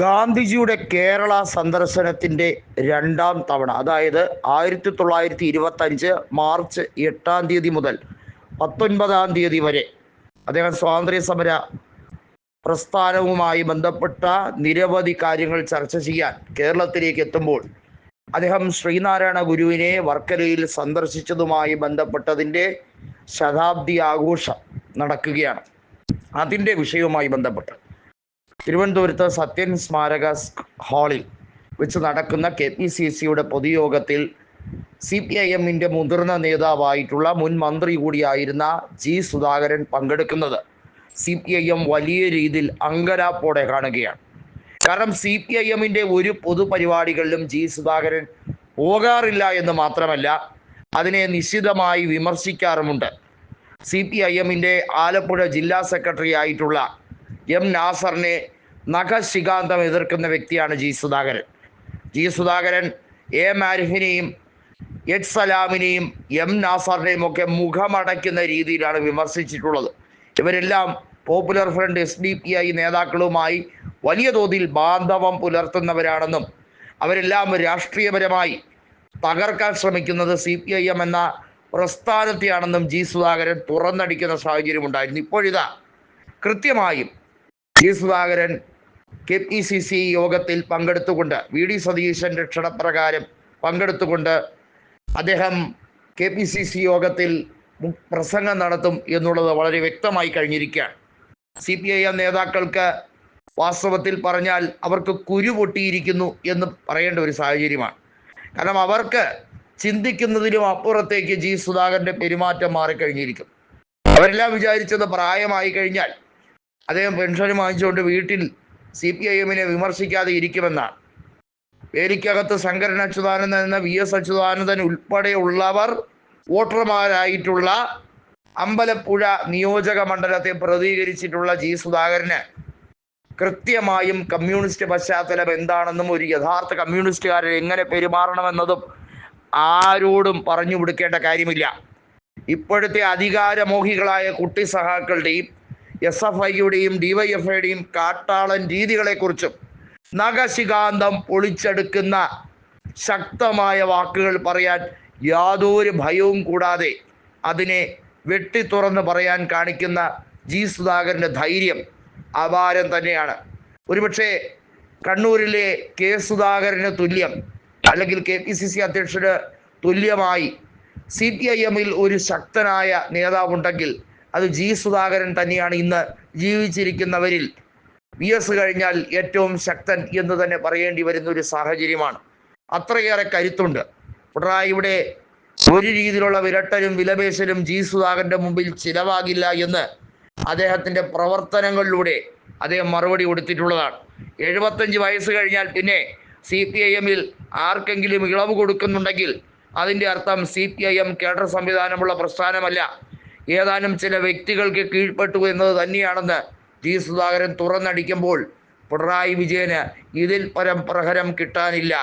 ഗാന്ധിജിയുടെ കേരള സന്ദർശനത്തിൻ്റെ രണ്ടാം തവണ, അതായത് 1925 മാർച്ച് 8 മുതൽ 19 വരെ അദ്ദേഹം സ്വാതന്ത്ര്യ സമര പ്രസ്ഥാനവുമായി ബന്ധപ്പെട്ട നിരവധി കാര്യങ്ങൾ ചർച്ച ചെയ്യാൻ കേരളത്തിലേക്ക് എത്തുമ്പോൾ അദ്ദേഹം ശ്രീനാരായണ ഗുരുവിനെ വർക്കലയിൽ സന്ദർശിച്ചതുമായി ബന്ധപ്പെട്ടതിൻ്റെ ശതാബ്ദി ആഘോഷം നടക്കുകയാണ്. അതിൻ്റെ വിഷയവുമായി ബന്ധപ്പെട്ട് തിരുവനന്തപുരത്ത് സത്യൻ സ്മാരക ഹാളിൽ വെച്ച് നടക്കുന്ന KPCCയുടെ പൊതുയോഗത്തിൽ CPIMൻ്റെ മുതിർന്ന നേതാവായിട്ടുള്ള മുൻ മന്ത്രി കൂടിയായിരുന്ന G. സുധാകരൻ പങ്കെടുക്കുന്നത് CPIM വലിയ രീതിയിൽ അങ്കലാപ്പോടെ കാണുകയാണ്. കാരണം CPIMൻ്റെ ഒരു പൊതുപരിപാടികളിലും G. സുധാകരൻ പോകാറില്ല എന്ന് മാത്രമല്ല, അതിനെ നിശിതമായി വിമർശിക്കാറുമുണ്ട്. CPIMൻ്റെ ആലപ്പുഴ ജില്ലാ സെക്രട്ടറി ആയിട്ടുള്ള M. നാസറിനെ നഖശികാന്തം എതിർക്കുന്ന വ്യക്തിയാണ് G. Sudhakaran. G. Sudhakaran A. മാരിഫിനെയും H. സലാമിനെയും M. നാസറിനെയും ഒക്കെ മുഖമടയ്ക്കുന്ന രീതിയിലാണ് വിമർശിച്ചിട്ടുള്ളത്. ഇവരെല്ലാം പോപ്പുലർ ഫ്രണ്ട് SDPI നേതാക്കളുമായി വലിയ തോതിൽ ബാന്ധവം പുലർത്തുന്നവരാണെന്നും അവരെല്ലാം രാഷ്ട്രീയപരമായി തകർക്കാൻ ശ്രമിക്കുന്നത് CPIM എന്ന പ്രസ്ഥാനത്തെയാണെന്നും G. സുധാകരൻ തുറന്നടിക്കുന്ന സാഹചര്യമുണ്ടായിരുന്നു. ഇപ്പോഴിതാ കൃത്യമായും G. സുധാകരൻ KPCC യോഗത്തിൽ പങ്കെടുത്തുകൊണ്ട് VD സതീശൻ്റെ ക്ഷണപ്രകാരം പങ്കെടുത്തുകൊണ്ട് അദ്ദേഹം KPCC യോഗത്തിൽ പ്രസംഗം നടത്തും എന്നുള്ളത് വളരെ വ്യക്തമായി കഴിഞ്ഞിരിക്കുകയാണ്. CPIM നേതാക്കൾക്ക് വാസ്തവത്തിൽ പറഞ്ഞാൽ അവർക്ക് കുരു പൊട്ടിയിരിക്കുന്നു എന്ന് പറയേണ്ട ഒരു സാഹചര്യമാണ്. കാരണം അവർക്ക് ചിന്തിക്കുന്നതിനും അപ്പുറത്തേക്ക് G. സുധാകരൻ്റെ പെരുമാറ്റം മാറിക്കഴിഞ്ഞിരിക്കും. അവരെല്ലാം വിചാരിച്ചത് പ്രായമായി കഴിഞ്ഞാൽ അദ്ദേഹം പെൻഷൻ വാങ്ങിച്ചുകൊണ്ട് വീട്ടിൽ CPIMനെ വിമർശിക്കാതെ ഇരിക്കുമെന്നാണ്. വേലിക്കകത്ത് ശങ്കരൻ അച്യുതാനന്ദൻ എന്ന VS അച്യുതാനന്ദൻ ഉൾപ്പെടെയുള്ളവർ വോട്ടർമാരായിട്ടുള്ള അമ്പലപ്പുഴ നിയോജക മണ്ഡലത്തെ പ്രതികരിച്ചിട്ടുള്ള G. സുധാകരന് കൃത്യമായും കമ്മ്യൂണിസ്റ്റ് പശ്ചാത്തലം എന്താണെന്നും ഒരു യഥാർത്ഥ കമ്മ്യൂണിസ്റ്റുകാരൻ എങ്ങനെ പെരുമാറണമെന്നതും ആരോടും പറഞ്ഞു കൊടുക്കേണ്ട കാര്യമില്ല. ഇപ്പോഴത്തെ അധികാരമോഹികളായ കുട്ടി സഹാക്കളുടെയും SFIയുടെയും DYFIയുടെയും കാട്ടാളൻ രീതികളെക്കുറിച്ചും നഖശികാന്തം പൊളിച്ചെടുക്കുന്ന ശക്തമായ വാക്കുകൾ പറയാൻ യാതൊരു ഭയവും കൂടാതെ അതിനെ വെട്ടിത്തുറന്ന് പറയാൻ കാണിക്കുന്ന G. സുധാകരൻ്റെ ധൈര്യം അപാരം തന്നെയാണ്. ഒരുപക്ഷെ കണ്ണൂരിലെ K. സുധാകരന് തുല്യം അല്ലെങ്കിൽ KPCC അധ്യക്ഷന് തുല്യമായി CPIMൽ ഒരു ശക്തനായ നേതാവുണ്ടെങ്കിൽ അത് G. സുധാകരൻ തന്നെയാണ്. ഇന്ന് ജീവിച്ചിരിക്കുന്നവരിൽ VS കഴിഞ്ഞാൽ ഏറ്റവും ശക്തൻ എന്ന് തന്നെ പറയേണ്ടി വരുന്ന ഒരു സാഹചര്യമാണ്. അത്രയേറെ കരുത്തുണ്ട്. പിണറായിയുടെ ഒരു രീതിയിലുള്ള വിരട്ടലും വിലപേശലും G. സുധാകരൻ്റെ മുമ്പിൽ ചിലവാകില്ല എന്ന് അദ്ദേഹത്തിൻ്റെ പ്രവർത്തനങ്ങളിലൂടെ അദ്ദേഹം മറുപടി കൊടുത്തിട്ടുള്ളതാണ്. 75 വയസ്സ് കഴിഞ്ഞാൽ പിന്നെ CPIMൽ ആർക്കെങ്കിലും ഇളവ് കൊടുക്കുന്നുണ്ടെങ്കിൽ അതിൻ്റെ അർത്ഥം CPIM കേഡർ സംവിധാനമുള്ള പ്രസ്ഥാനമല്ല, ഏതാനും ചില വ്യക്തികൾക്ക് കീഴ്പ്പെട്ടു എന്നത് തന്നെയാണെന്ന് G. സുധാകരൻ തുറന്നടിക്കുമ്പോൾ പിണറായി വിജയന് ഇതിൽ പരം പ്രഹരം കിട്ടാനില്ല.